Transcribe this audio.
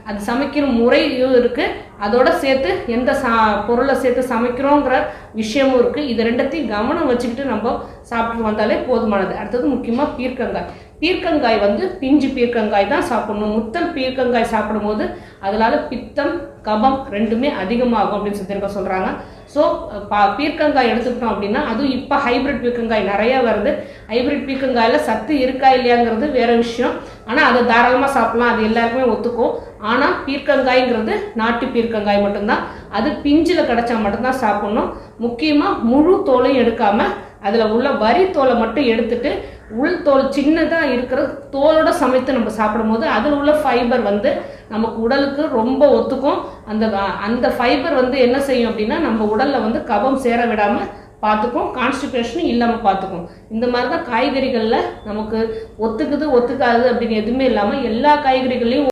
அது சமைக்கிற முறையும் இருக்குது, அதோட சேர்த்து எந்த பொருளை சேர்த்து சமைக்கிறோங்கிற விஷயமும் இருக்குது. இது ரெண்டத்தையும் கவனம் வச்சுக்கிட்டு நம்ம சாப்பிட்டு வந்தாலே போதுமானது. அடுத்தது முக்கியமாக பீர்க்கங்காய். பீர்க்கங்காய் வந்து பிஞ்சு பீர்க்கங்காய் தான் சாப்பிடணும். முத்தல் பீர்க்கங்காய் சாப்பிடும்போது அதனால பித்தம் கபம் ரெண்டுமே அதிகமாகும் அப்படின்னு சித்தர்கள் சொல்கிறாங்க. ஸோ பீர்க்கங்காய் எடுத்துக்கிட்டோம் அப்படின்னா, அதுவும் இப்போ ஹைப்ரிட் பீர்க்கங்காய் நிறையா வருது. ஹைப்ரிட் பீர்க்கங்காயில் சத்து இருக்கா இல்லையாங்கிறது வேற விஷயம். ஆனால் அதை தாராளமாக சாப்பிடலாம், அது எல்லாருக்குமே ஒத்துக்கும். ஆனால் பீர்க்கங்காய்ங்கிறது நாட்டு பீர்க்கங்காய் மட்டும்தான், அது பிஞ்சில் கிடச்சா மட்டும்தான் சாப்பிடணும். முக்கியமாக முழு தோலையும் எடுக்காமல் அதில் உள்ள வரி தோலை மட்டும் எடுத்துட்டு உள் தோல் சின்னதாக இருக்கிற தோலோட சமைத்து நம்ம சாப்பிடும்போது அதில் உள்ள ஃபைபர் வந்து நமக்கு உடலுக்கு ரொம்ப ஒத்துக்கும். அந்த ஃபைபர் வந்து என்ன செய்யும் அப்படின்னா, நம்ம உடலில் வந்து கபம் சேர விடாமல் பார்த்துக்கும், கான்ஸ்டிபேஷனும் இல்லாமல் பார்த்துக்கும். இந்த மாதிரி தான் காய்கறிகளில் நமக்கு ஒத்துக்குது ஒத்துக்காது அப்படின்னு எதுவுமே இல்லாமல் எல்லா காய்கறிகளையும்